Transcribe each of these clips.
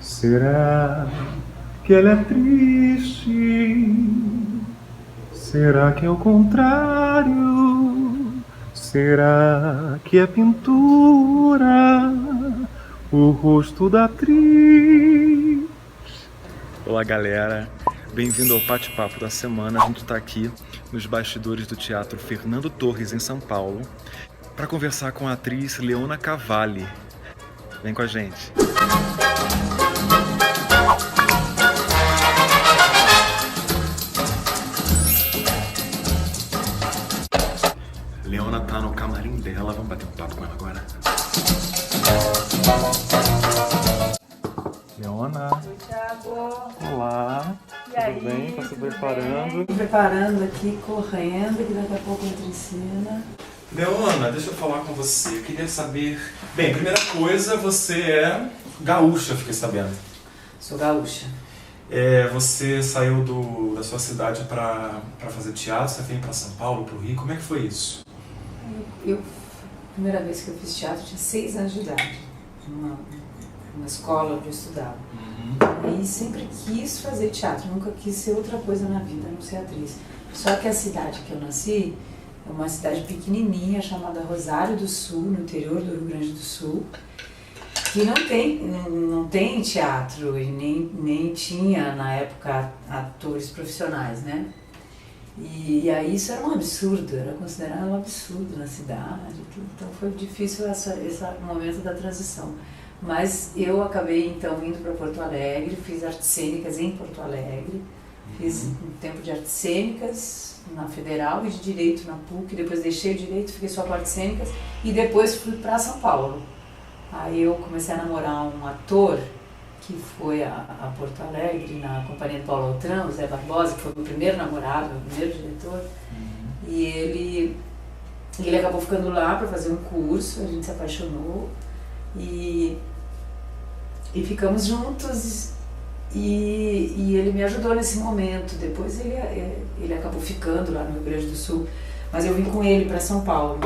Será que ela é triste? Será que é o contrário? Será que é pintura? O rosto da atriz? Olá, galera. Bem-vindo ao bate-papo da semana. A gente está aqui nos bastidores do Teatro Fernando Torres, em São Paulo, para conversar com a atriz Leona Cavalli. Vem com a gente. Leona tá no camarim dela. Vamos bater um papo com ela agora. Leona. Oi, Thiago. Olá. E aí? Tudo bem? Tá se preparando? Me preparando aqui, correndo, que daqui a pouco entra em cena. Leona, deixa eu falar com você. Eu queria saber... Bem, primeira coisa, você é gaúcha, fiquei sabendo. Sou gaúcha. Você saiu da sua cidade pra fazer teatro, você veio pra São Paulo, pro Rio. Como é que foi isso? A primeira vez que eu fiz teatro, eu tinha 6 anos de idade. Numa escola onde eu estudava. E sempre quis fazer teatro, nunca quis ser outra coisa na vida, não ser atriz. Só que a cidade que eu nasci é uma cidade pequenininha chamada Rosário do Sul, no interior do Rio Grande do Sul, que não tem teatro e nem tinha na época atores profissionais, né? E aí isso era um absurdo, era considerado um absurdo na cidade, então foi difícil esse momento da transição. Mas eu acabei então indo para Porto Alegre, fiz artes cênicas em Porto Alegre, fiz um tempo de artes cênicas na Federal e de Direito na PUC, depois deixei o Direito, fiquei só com artes cênicas e depois fui para São Paulo. Aí eu comecei a namorar um ator que foi a Porto Alegre, na companhia do Paulo Altran, o Zé Barbosa, que foi o meu primeiro namorado, meu primeiro diretor, e ele acabou ficando lá para fazer um curso, a gente se apaixonou e ficamos juntos e ele me ajudou nesse momento. Depois ele acabou ficando lá no Rio Grande do Sul, mas eu vim com ele para São Paulo.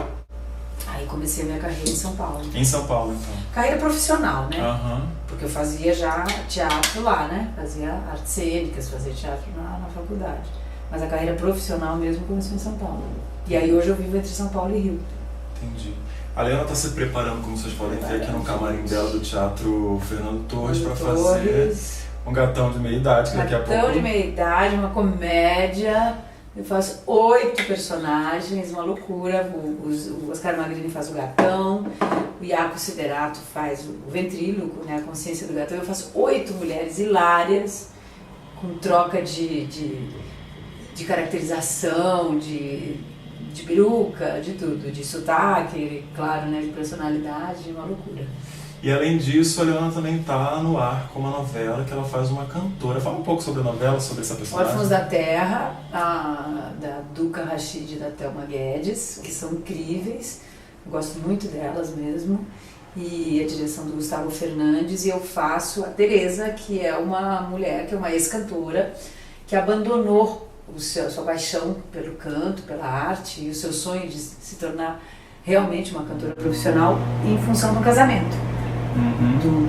Aí comecei a minha carreira em São Paulo. Em São Paulo, então? Carreira profissional, né? Uhum. Porque eu fazia já teatro lá, né? Fazia artes cênicas, fazia teatro na faculdade. Mas a carreira profissional mesmo começou em São Paulo. E aí hoje eu vivo entre São Paulo e Rio. Entendi. A Leona está se preparando, como vocês podem ver aqui no camarim dela do Teatro Fernando Torres, para fazer um gatão de meia idade, que daqui a pouco... Gatão de meia idade, uma comédia. Eu faço 8 personagens, uma loucura. O Oscar Magrini faz o gatão, o Iaco Siderato faz o ventríloco, né, a consciência do gatão. Eu faço 8 mulheres hilárias, com troca de caracterização, de peruca, de tudo, de sotaque, claro, né, de personalidade, uma loucura. E além disso, a Leona também está no ar com uma novela que ela faz uma cantora. Fala um pouco sobre a novela, sobre essa personagem. Órfãos da Terra, da Duca Rachid e da Thelma Guedes, que são incríveis, eu gosto muito delas mesmo, e a direção do Gustavo Fernandes, e eu faço a Teresa, que é uma mulher, que é uma ex-cantora, que abandonou sua paixão pelo canto, pela arte e o seu sonho de se tornar realmente uma cantora profissional em função do casamento.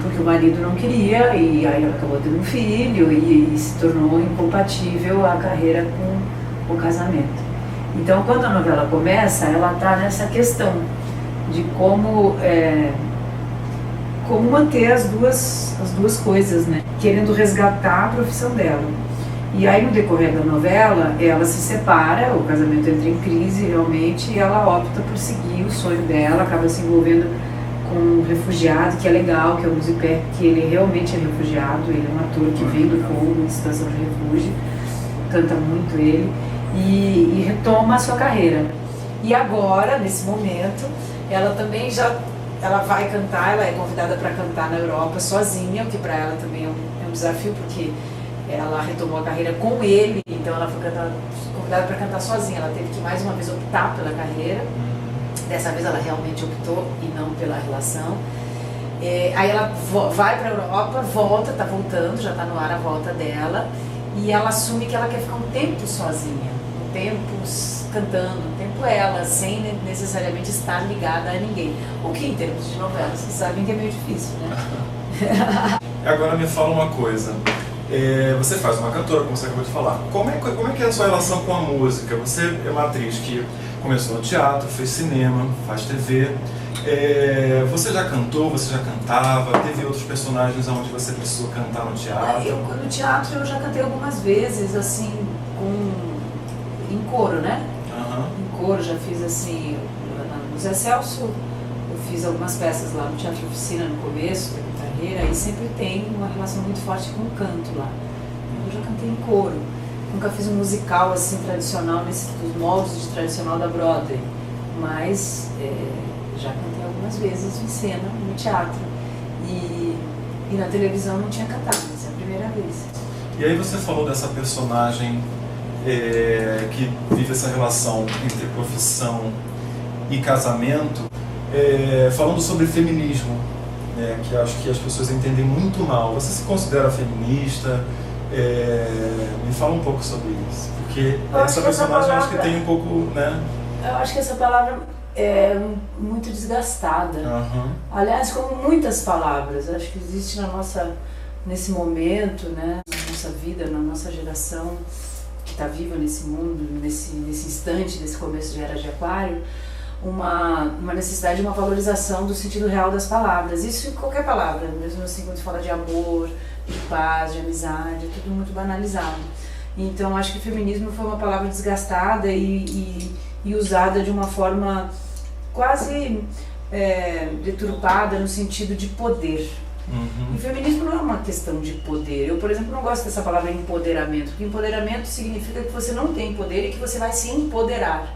Porque o marido não queria e aí ela acabou tendo um filho e se tornou incompatível a carreira com o casamento. Então quando a novela começa, ela está nessa questão de como manter as duas coisas, né? Querendo resgatar a profissão dela. E aí no decorrer da novela, ela se separa, o casamento entra em crise realmente, e ela opta por seguir o sonho dela, acaba se envolvendo com um refugiado, que é legal, que é o Musipé, que ele realmente é refugiado, ele é um ator que vem do Congo, em situação de refúgio, canta muito ele, e retoma a sua carreira. E agora, nesse momento, ela também ela vai cantar, ela é convidada para cantar na Europa sozinha, o que para ela também é um desafio, porque ela retomou a carreira com ele, então ela foi convidada para cantar sozinha. Ela teve que mais uma vez optar pela carreira. Dessa vez ela realmente optou e não pela relação. Aí ela vai para a Europa, volta, está voltando, já está no ar a volta dela. E ela assume que ela quer ficar um tempo sozinha, um tempo cantando, um tempo ela, sem necessariamente estar ligada a ninguém. O que em termos de novela, vocês sabem que é meio difícil, né? Agora me fala uma coisa. Você faz uma cantora, como você acabou de falar. Como é que é a sua relação com a música? Você é uma atriz que começou no teatro, fez cinema, faz TV. Você já cantou, você já cantava? Teve outros personagens onde você precisou cantar no teatro? No teatro eu já cantei algumas vezes, assim, em coro, né? Em coro, já fiz assim, no Zé Celso, eu fiz algumas peças lá no Teatro Oficina no começo da minha carreira, e sempre tem uma relação muito forte com o canto lá. Eu já cantei em coro. Nunca fiz um musical assim tradicional, nesses moldes de tradicional da Broadway, mas já cantei algumas vezes em cena, no teatro. E na televisão não tinha cantado, essa é a primeira vez. E aí você falou dessa personagem que vive essa relação entre profissão e casamento, falando sobre feminismo, que acho que as pessoas entendem muito mal. Você se considera feminista? Me fala um pouco sobre isso, porque essa personagem acho que tem um pouco, né? Eu acho que essa palavra é muito desgastada. Aliás, como muitas palavras, acho que existe nesse momento, né, na nossa vida, na nossa geração que está viva nesse mundo, nesse instante, nesse começo de era de Aquário, uma necessidade de uma valorização do sentido real das palavras. Isso em qualquer palavra, mesmo assim quando se fala de amor, de paz, de amizade, é tudo muito banalizado. Então acho que feminismo foi uma palavra desgastada e usada de uma forma quase deturpada no sentido de poder. E feminismo não é uma questão de poder. Eu, por exemplo, não gosto dessa palavra empoderamento, porque empoderamento significa que você não tem poder e que você vai se empoderar.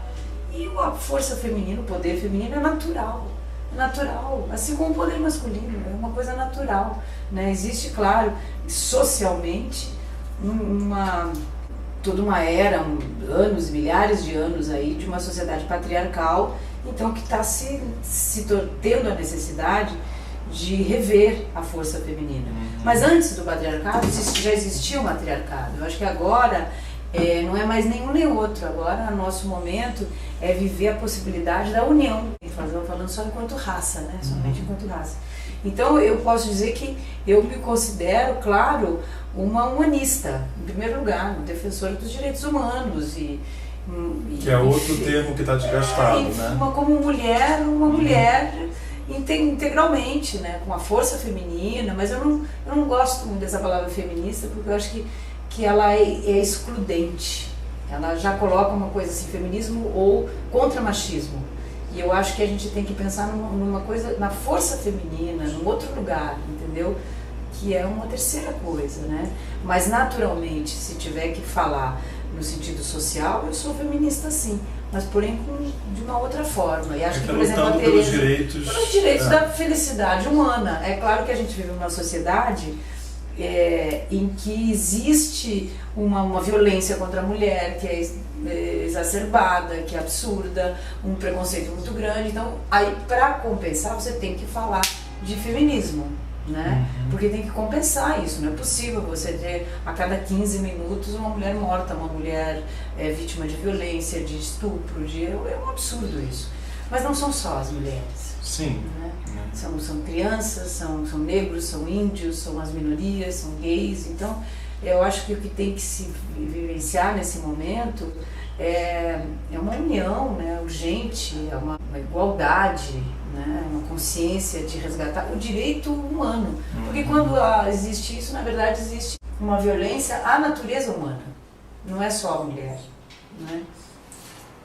E a força feminina, o poder feminino é natural. É natural, assim como o poder masculino, é uma coisa natural, né? Existe, claro, socialmente, toda uma era, anos, milhares de anos aí, de uma sociedade patriarcal, então que está tendo a necessidade de rever a força feminina. Mas antes do patriarcado já existia o matriarcado. Eu acho que agora não é mais nenhum nem outro. Agora, o nosso momento é viver a possibilidade da união. Falando só enquanto raça, né? Somente enquanto raça. Então, eu posso dizer que eu me considero, claro, uma humanista, em primeiro lugar, uma defensora dos direitos humanos. Que é outro termo que está desgastado, né? Como mulher, uma mulher integralmente, né? Com a força feminina, mas eu não gosto muito dessa palavra feminista, porque eu acho que ela é excludente. Ela já coloca uma coisa assim, feminismo ou contra machismo. E eu acho que a gente tem que pensar numa coisa, na força feminina, num outro lugar, entendeu? Que é uma terceira coisa, né? Mas naturalmente, se tiver que falar no sentido social, eu sou feminista sim, mas porém de uma outra forma. E acho que, por exemplo, a Tereza, pelos direitos da felicidade humana. É claro que a gente vive numa sociedade em que existe uma violência contra a mulher que é exacerbada, que é absurda, um preconceito muito grande. Então, aí para compensar, você tem que falar de feminismo, né? Porque tem que compensar isso. Não é possível você ter a cada 15 minutos uma mulher morta, uma mulher vítima de violência, de estupro, é um absurdo isso. Mas não são só as mulheres. Sim. Né? São crianças, são negros, são índios, são as minorias, são gays. Então, eu acho que o que tem que se vivenciar nesse momento é uma união, né, urgente, é uma igualdade, né, uma consciência de resgatar o direito humano. Porque quando existe isso, na verdade, existe uma violência à natureza humana, não é só a mulher, né?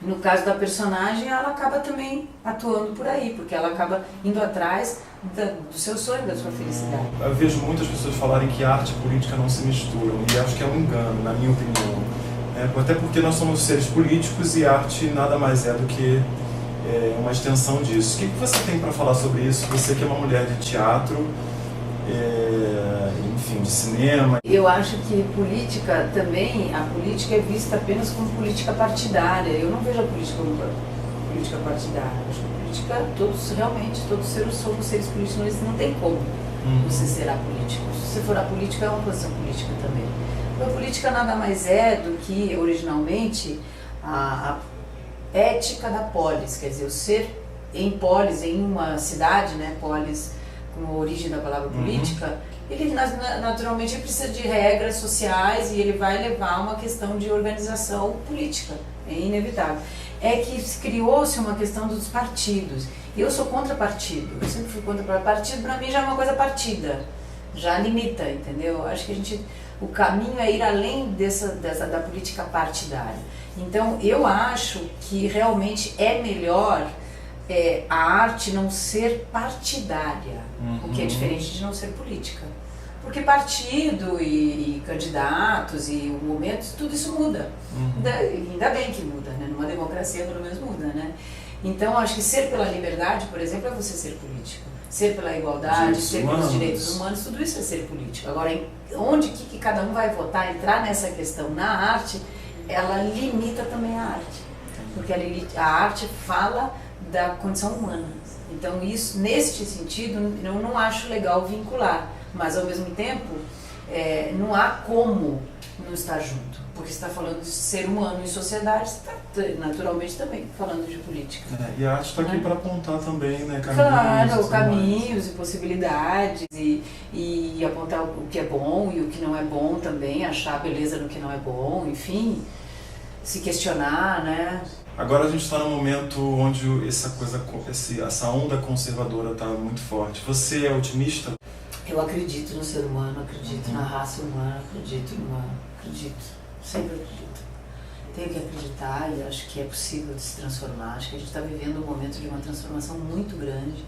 No caso da personagem, ela acaba também atuando por aí, porque ela acaba indo atrás do seu sonho, da sua felicidade. Eu vejo muitas pessoas falarem que arte e política não se misturam, e acho que é um engano, na minha opinião. Até porque nós somos seres políticos e arte nada mais é do que uma extensão disso. O que você tem para falar sobre isso? Você que é uma mulher de teatro, enfim, de cinema. Eu acho que política também, a política é vista apenas como política partidária. Eu não vejo a política como política partidária. Eu acho que a política, todos seres somos seres políticos, não tem como você ser apolítico. Se você for apolítico, é uma posição política também. A política nada mais é do que, originalmente, a ética da polis, quer dizer, o ser em polis, em uma cidade, né, polis como a origem da palavra política, ele naturalmente precisa de regras sociais e ele vai levar a uma questão de organização política, é inevitável. É que criou-se uma questão dos partidos. Eu sou contra partido, eu sempre fui contra partido, para mim já é uma coisa partida, já limita, entendeu? Acho que o caminho é ir além da política partidária. Então eu acho que realmente é melhor a arte não ser partidária, o que é diferente de não ser política. Porque partido e candidatos e momentos, tudo isso muda. Ainda bem que muda, né? Numa democracia pelo menos muda, né? Então acho que ser pela liberdade, por exemplo, é você ser político. Ser pela igualdade, ser pelos direitos humanos, tudo isso é ser político. Agora, onde que cada um vai votar, entrar nessa questão na arte, ela limita também a arte. Porque a arte fala da condição humana. Então, isso, neste sentido, eu não acho legal vincular. Mas, ao mesmo tempo, não há como não estar junto. Porque você está falando de ser humano em sociedade, você está naturalmente também falando de política. E a arte está aqui para apontar também, né, caminhos. Caminhos e possibilidades e apontar o que é bom e o que não é bom também, achar a beleza no que não é bom, enfim, se questionar, né? Agora a gente está num momento onde essa onda conservadora está muito forte. Você é otimista? Eu acredito no ser humano, acredito na raça humana, acredito, sempre acredito. Tenho que acreditar e acho que é possível de se transformar. Acho que a gente está vivendo um momento de uma transformação muito grande,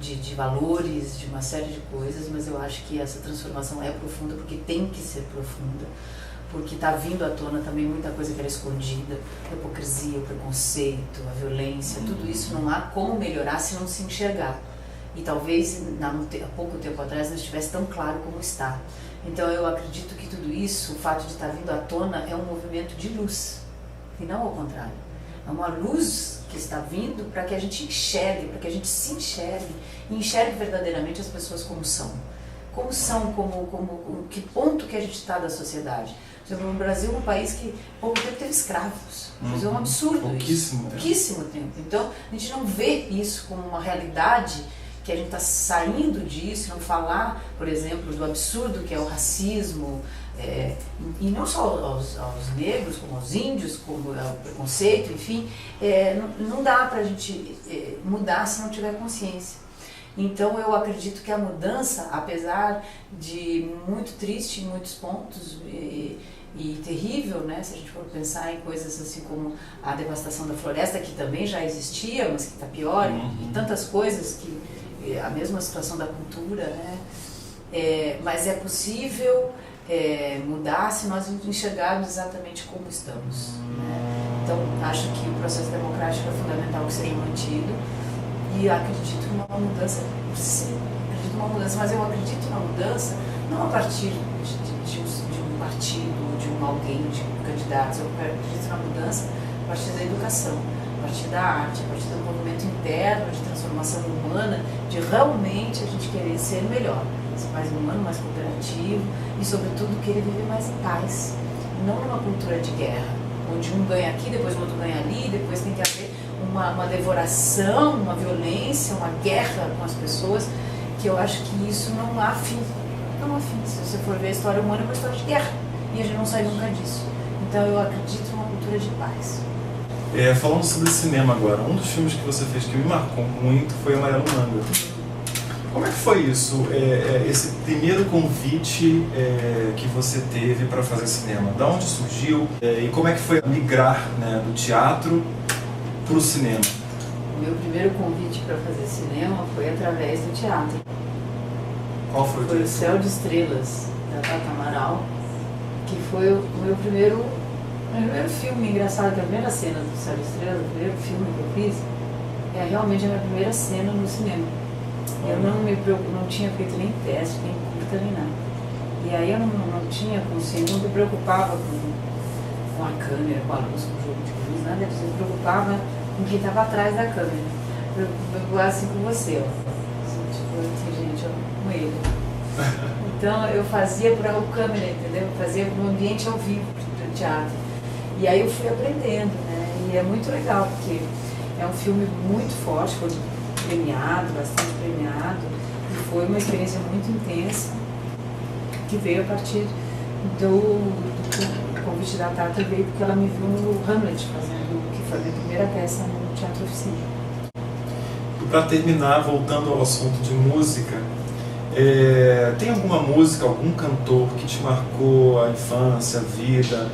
de valores, de uma série de coisas, mas eu acho que essa transformação é profunda porque tem que ser profunda. Porque está vindo à tona também muita coisa que era escondida, a hipocrisia, o preconceito, a violência, tudo isso não há como melhorar se não se enxergar. E talvez há pouco tempo atrás não estivesse tão claro como está. Então eu acredito que tudo isso, o fato de estar vindo à tona, é um movimento de luz, e não ao contrário. É uma luz que está vindo para que a gente enxergue, para que a gente se enxergue, e enxergue verdadeiramente as pessoas como são. Como são, que ponto que a gente está da sociedade. Por exemplo, no Brasil é um país que pouco tempo teve escravos. É um absurdo pouquíssimo tempo. Então, a gente não vê isso como uma realidade, que a gente está saindo disso, não falar, por exemplo, do absurdo que é o racismo, e não só aos negros, como aos índios, como o preconceito, enfim, não dá para a gente mudar se não tiver consciência. Então eu acredito que a mudança, apesar de muito triste em muitos pontos e terrível, né, se a gente for pensar em coisas assim como a devastação da floresta, que também já existia, mas que está pior, e tantas coisas, a mesma situação da cultura, né, mas é possível mudar se nós enxergarmos exatamente como estamos. Né? Então acho que o processo democrático é fundamental que seja mantido. E acredito numa mudança, sim, acredito numa mudança, mas eu acredito na mudança não a partir de um partido, de alguém, de candidatos. Eu acredito na mudança a partir da educação, a partir da arte, a partir do movimento interno de transformação humana, de realmente a gente querer ser melhor, ser mais humano, mais cooperativo e, sobretudo, querer viver mais em paz, não numa cultura de guerra, onde um ganha aqui, depois o outro ganha ali, depois tem que haver uma devoração, uma violência, uma guerra com as pessoas, que eu acho que isso não há fim. Não há fim. Se você for ver a história humana, é uma história de guerra. E a gente não sai nunca disso. Então eu acredito numa cultura de paz. Falando sobre cinema agora, um dos filmes que você fez que me marcou muito foi Amarelo Manga. Como é que foi isso? Esse primeiro convite que você teve para fazer cinema? Da onde surgiu? E como é que foi migrar, né, do teatro para o cinema? O meu primeiro convite para fazer cinema foi através do teatro. Qual foi? Foi o Céu de Estrelas, da Tata Amaral, que foi o meu primeiro filme. Engraçado que a primeira cena do Céu de Estrelas, o primeiro filme que eu fiz, é realmente a minha primeira cena no cinema. Eu não tinha feito nem teste, nem curta, nem nada. E aí eu não tinha consciência, não me preocupava com a câmera, com a luz, com o jogo de luz, nada disso. Eu me preocupava com quem estava atrás da câmera. Eu preocupava assim com você, ó. Assim, gente, com ele. Então eu fazia para o câmera, entendeu? Eu fazia para o ambiente ao vivo do teatro. E aí eu fui aprendendo, né? E é muito legal, porque é um filme muito forte, foi premiado, bastante premiado. E foi uma experiência muito intensa, que veio a partir do convite da Tata, veio porque ela me viu no Hamlet fazendo, que foi a minha primeira peça no Teatro Oficina. E para terminar, voltando ao assunto de música, tem alguma música, algum cantor que te marcou a infância, a vida,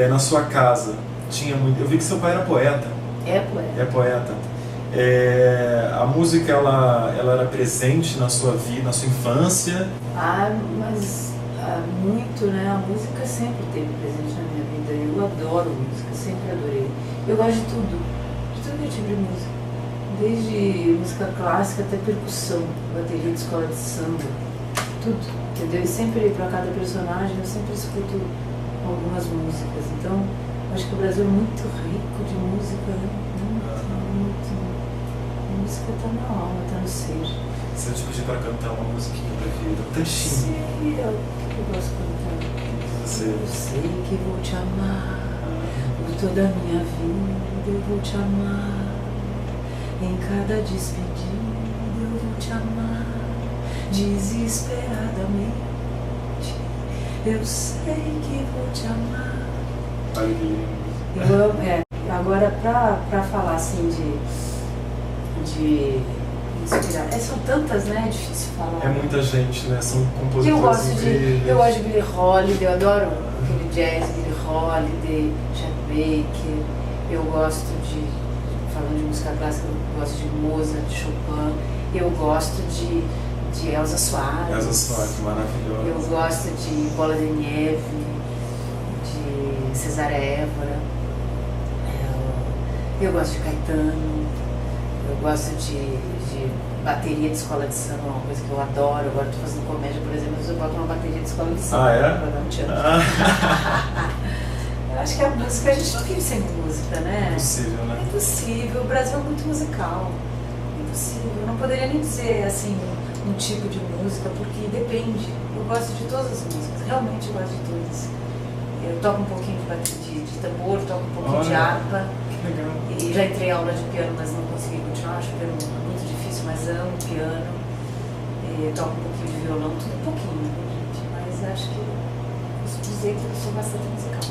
na sua casa? Tinha muito. Eu vi que seu pai era poeta. É poeta. É poeta. A música ela era presente na sua vida, na sua infância? Mas muito, né? A música sempre esteve presente na minha vida. Eu adoro música, sempre adorei. Eu gosto de todo tipo de música. Desde música clássica até percussão, bateria de escola de samba, tudo, entendeu? E sempre, para cada personagem, eu sempre escuto algumas músicas. Então, acho que o Brasil é muito rico de música, né? Muito. A música está na alma, está no ser. Se eu te pedir para cantar uma musiquinha preferida, um trechinho. Sim, é o que eu gosto de cantar. Eu sei que vou te amar, por toda a minha vida eu vou te amar. Em cada despedida eu vou te amar, desesperadamente. Eu sei que vou te amar. Eu amo, agora pra falar assim de inspirar, são tantas, né? É difícil falar. É muita gente, né? São compositores incríveis. Eu gosto de Billie Holiday, eu adoro aquele jazz, Billie Holiday, Chet Baker. Eu gosto falando de música clássica, eu gosto de Mozart, de Chopin. Eu gosto de Elza Soares. Elza Soares, maravilhosa. Eu gosto de Bola de Neve, de Cesar Évora. Eu gosto de Caetano. Eu gosto de bateria de escola de samba, uma coisa que eu adoro. Agora estou fazendo comédia, por exemplo, eu boto uma bateria de escola de samba. Ah, é? Para dar um tchan. Eu acho que a música, a gente não vive sem música, né? É impossível, né? É impossível. O Brasil é muito musical. Impossível. Eu não poderia nem dizer, assim, um tipo de música, porque depende. Eu gosto de todas as músicas. Realmente eu gosto de todas. Eu toco um pouquinho de tambor, toco um pouquinho de harpa. Que legal. E já entrei em aula de piano, mas não consegui continuar. Acho o piano muito difícil, mas amo piano. E toco um pouquinho de violão, tudo um pouquinho, gente. Mas acho que posso dizer que eu sou bastante musical.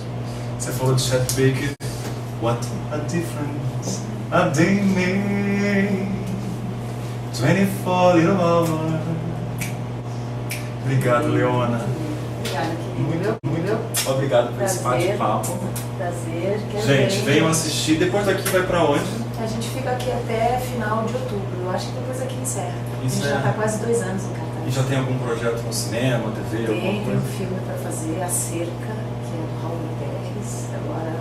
Você falou de Chet Baker. What a difference a day made. 24 little hours. Obrigado, Leona. Obrigada, querido. Muito obrigado por esse bate-papo. Prazer. Gente, venham assistir. Depois daqui vai pra onde? A gente fica aqui até final de outubro. Eu acho que depois aqui encerra. A gente já está quase 2 anos em cartaz. E já tem algum projeto no cinema, TV, alguma coisa? Tem um filme para fazer, A Cerca, que é do Raul Pérez. Agora,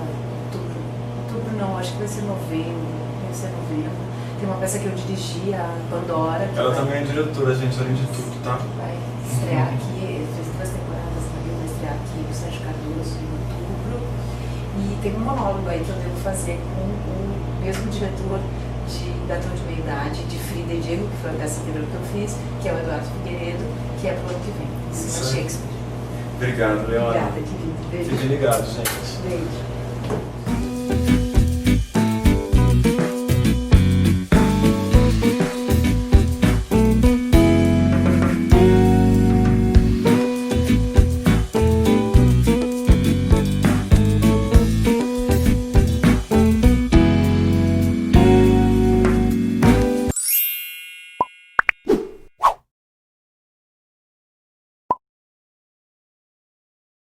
outubro não, acho que vai ser novembro. Deve ser novembro. Tem uma peça que eu dirigi, a Pandora. Ela também é diretora, gente, além de tudo, tá? Vai estrear aqui, fez 2 temporadas na Rio, vai estrear aqui com o Sérgio Cardoso em outubro. E tem um monólogo aí que eu devo fazer com o mesmo diretor da Tom de Meia Idade, de Frida e Diego, que foi a peça anterior que eu fiz, que é o Eduardo Figueiredo, que é pro ano que vem, em cima de Shakespeare. Obrigado, Leona. Obrigada, querido. Beijo. Fiquem ligados, gente. Beijo.